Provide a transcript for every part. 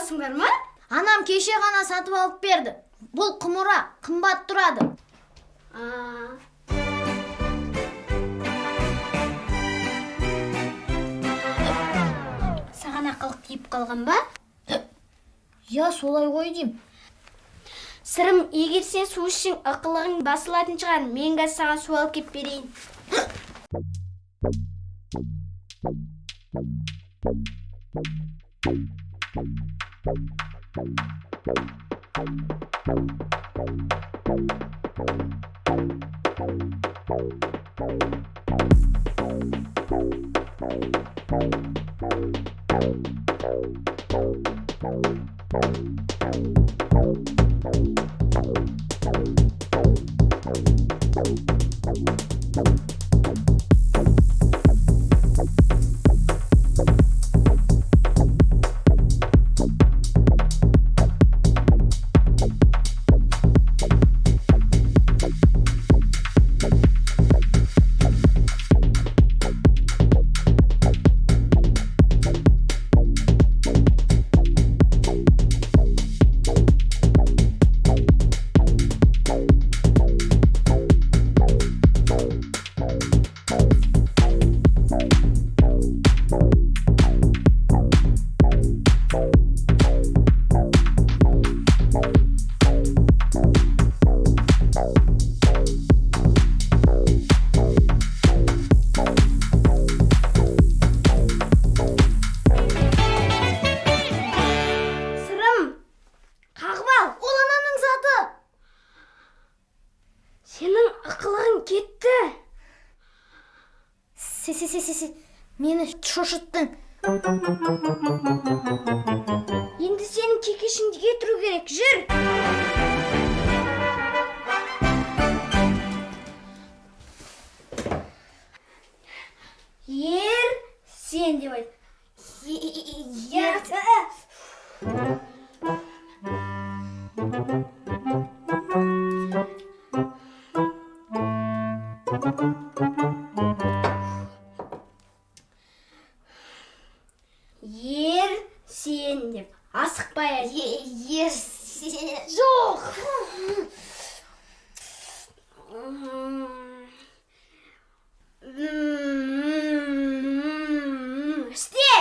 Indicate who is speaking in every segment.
Speaker 1: аласыңдар ма?
Speaker 2: Анам кеше ғана сатып алып берді. Бұл құмыра қымбат тұрады.
Speaker 1: Саған ақылық тиіп қалған ба?
Speaker 2: Я, солай ғой дейм.
Speaker 1: Сырым, егер сен су ішсең ақылығың басылатын шығар. Мен қазір саған су алып кеп берейін. Сенің ақылығың кетті.
Speaker 2: Мені шошыттың.
Speaker 1: Енді сенің кекешіңді кетіру керек, жүр. Ер, сен деп айт. Ер, сен деп. Асықпай айт.
Speaker 2: Ер, сен.
Speaker 1: Жоқ. Істе.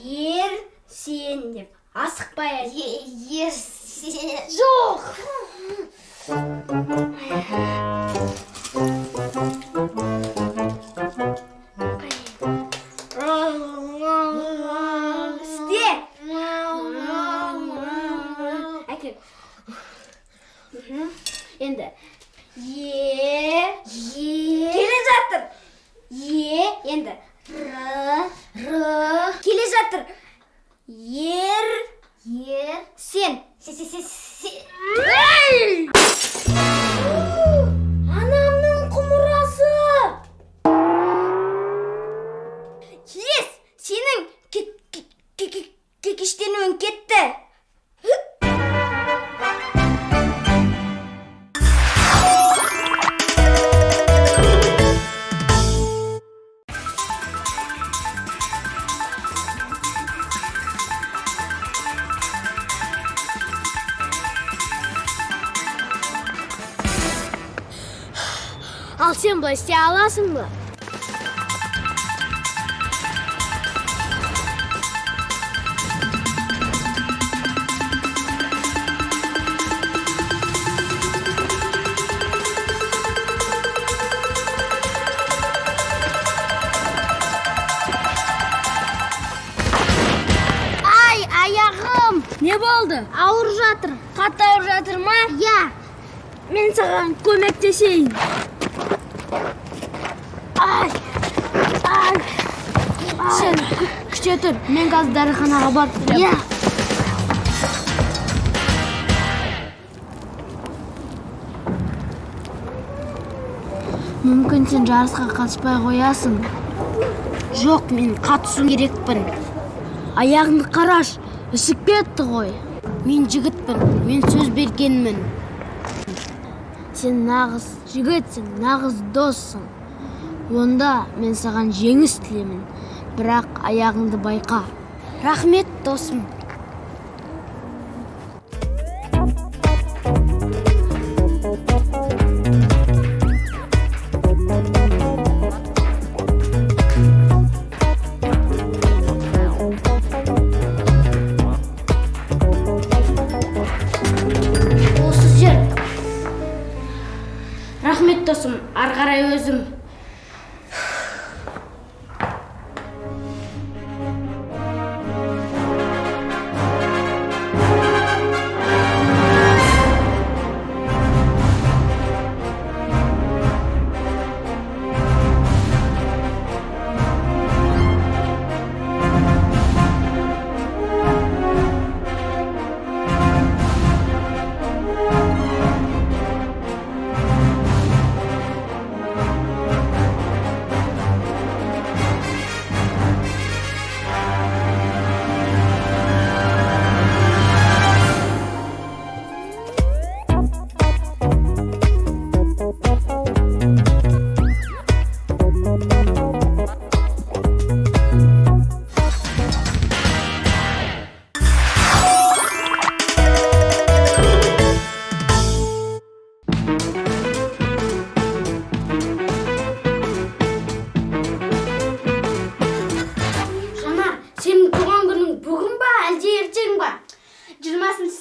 Speaker 1: Ер, сен деп. Асықпай айт.
Speaker 2: Ер, сен.
Speaker 1: Жоқ. Енді келе жатыр. Енді келе жатыр. Ер сен. Анамның құмырасы. Кес, сенің кекештенуің кетті.
Speaker 2: Ал сен бұлай істей аласың ба?
Speaker 1: Ай, аяғым.
Speaker 2: Не болды?
Speaker 1: Ауыр жатыр.
Speaker 2: Қатты ауыр жатыр ма?
Speaker 1: Я.
Speaker 2: Мен саған көмектесейін. Сен күште тұр, мен қазір дәріханаға барып келемін. Мүмкін сен жарысқа қатыспай қоясың. Жоқ, мен қатысуым керекпін. Аяғыңды қараш, үсіп кетті ғой. Мен жігітпін, мен сөз бергенмін. Сен нағыз жігітсің, нағыз доссың. Онда мен саған жеңіс тілеймін, бірақ аяғыңды байқа. Рахмет, досым. Осы жер. Рахмет, досым, ары қарай өзім.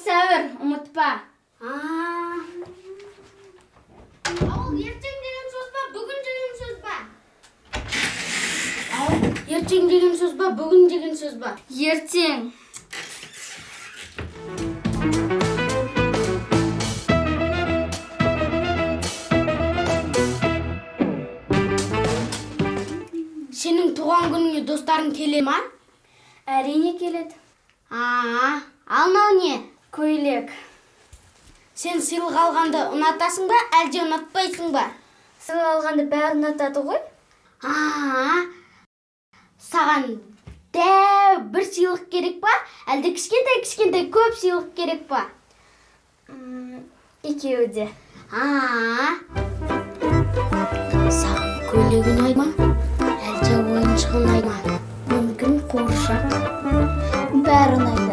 Speaker 2: Сәуір, ұмытпа. Ал, ертең деген сөз ба, бүгін деген сөз ба? Ал, ертең деген сөз ба, бүгін деген сөз ба? Ертең. Сенің туған күніңе достарың келе ма? Әрине келеді. Ал мынау не? Көйлек. Сен сыйлық алғанды ұнатасың ба, әлде ұнатпайсың ба? Сыйлық алғанды бәрі ұнатады ғой. Саған дәу бір сыйлық керек па, әлде кішкентай көп сыйлық керек па? Екеуі де. Саған көйлек ұнайды ма, әлде ойыншық ұнайды ма? Мүмкін қуыршақ. Бәрі ұнайды.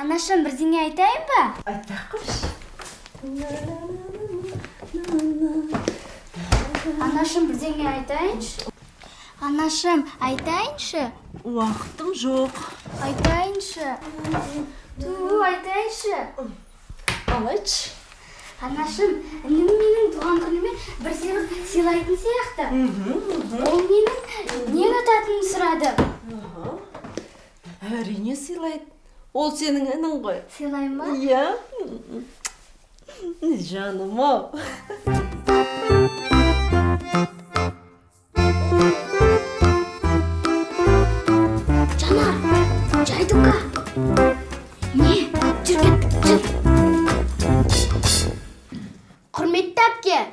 Speaker 2: Анашым, бірдеңе айтайын ба?
Speaker 3: Айта қойшы.
Speaker 1: Анашым, бірдеңе айтайыншы. Анашым, айтайыншы.
Speaker 3: Уақытым жоқ.
Speaker 1: Айтайыншы. Айтайыншы.
Speaker 3: Алайшы.
Speaker 1: Анашым, інім менің туған күніме бір сыйлық сыйлайтын сияқты. Ол менің не ұнататынын сұрады.
Speaker 3: Әрине сыйлайды. Ол сенің інің ғой.
Speaker 1: Сыйлайын ба?
Speaker 3: Иә. Жаным-ау.
Speaker 1: Жанар, жайдука. Не? Жүр кет, жүр. Құрметті әпке,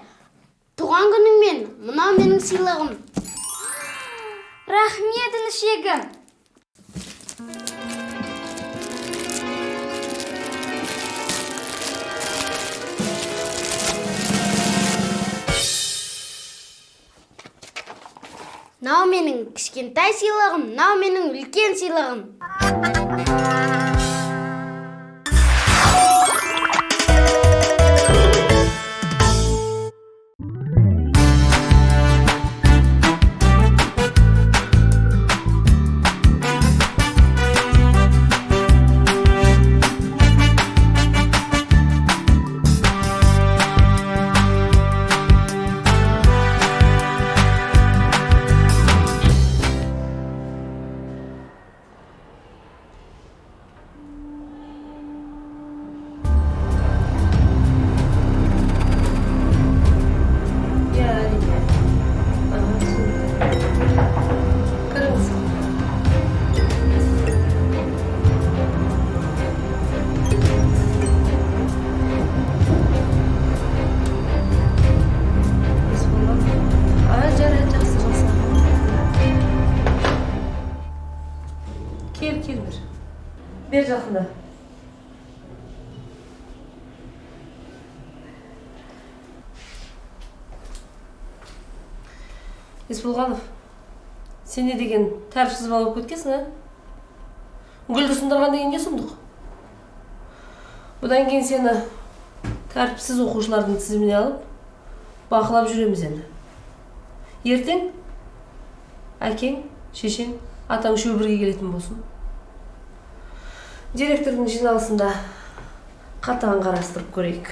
Speaker 1: туған күніңмен мынау менің сыйлығым. Рахмет, інішегім. Мынау менің кішкентай сыйлығым, мынау менің үлкен сыйлығым.
Speaker 3: бер жақында. Есболғанов, сен не деген тәріпсіз бала болып кеткенсің, а? Гүлді сындырған деген не сұмдық? Бұдан кейін сені тәріпсіз оқушылардың тізіміне алып, бақылап жүреміз енді. Ертең әкең, шешең, атаң үшеуі бірге келетін болсын. Директордың жиналысында қатаң қарастырып көрейік.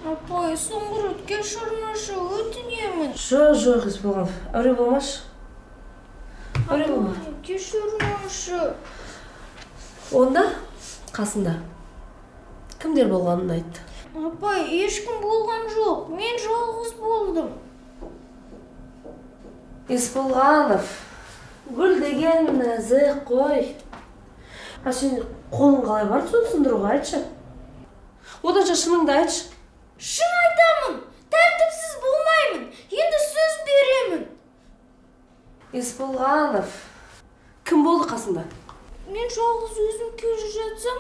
Speaker 1: Апай, соңғы рет кешірмеші, өтінемін.
Speaker 3: Жоқ, Есболғанов, әуре болмашы. Әуре болма.
Speaker 1: Кешірмеші.
Speaker 3: Онда қасында кімдер болғанын айтты?
Speaker 1: Апай, ешкім болған жоқ, мен жалғыз болдым.
Speaker 3: Есболғанов, гүл деген нәзік қой. А сен қолың қалай барды соны сындыруға, айтшы. Оданша шыныңды айтшы.
Speaker 1: Шын айтамын, тәртіпсіз болмаймын, енді сөз беремін.
Speaker 3: Есболғанов, кім болды қасында?
Speaker 1: Мен жалғыз өзім келе жатсам.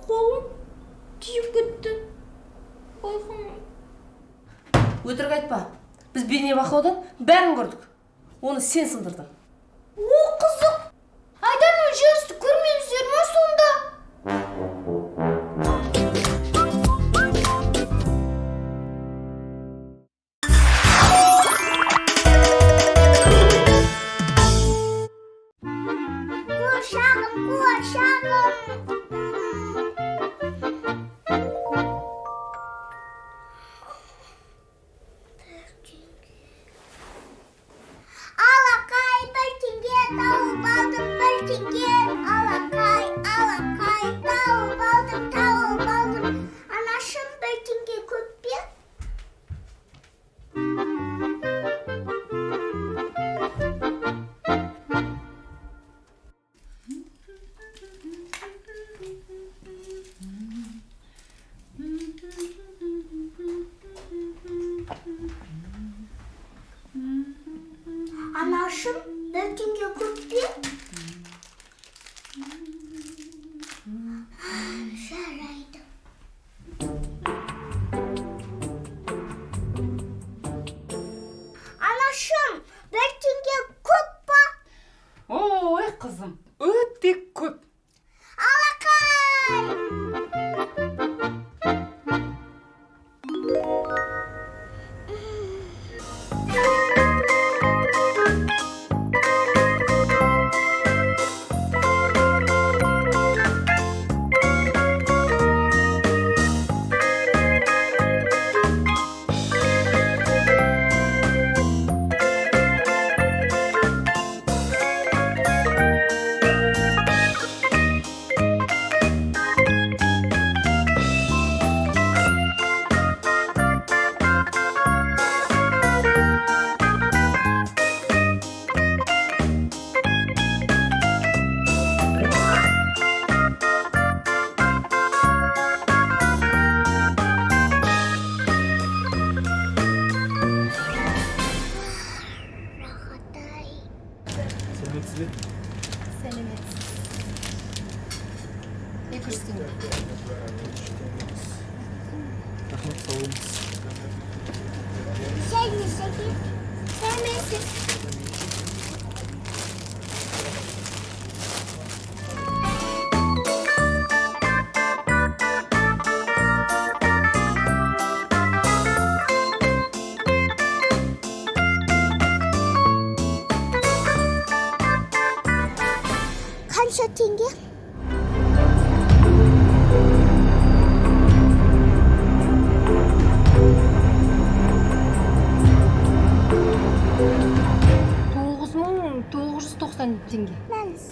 Speaker 1: Қолым тиіп кетті. Байқамай.
Speaker 3: Өтірік айтпа. Біз бейне бақылаудан бәрін көрдік. Оны сен сындырдың.
Speaker 1: О, қызық. Айдармен жүрісті көрмейміздер ма сонда?
Speaker 4: Анашым, бір теңге көп пе? Жарайды. Анашым, бір теңге көп па?
Speaker 5: Ой, қызым, өте көп.
Speaker 4: Алақай! Қанша теңге?
Speaker 5: $9.990.
Speaker 4: Мәліс.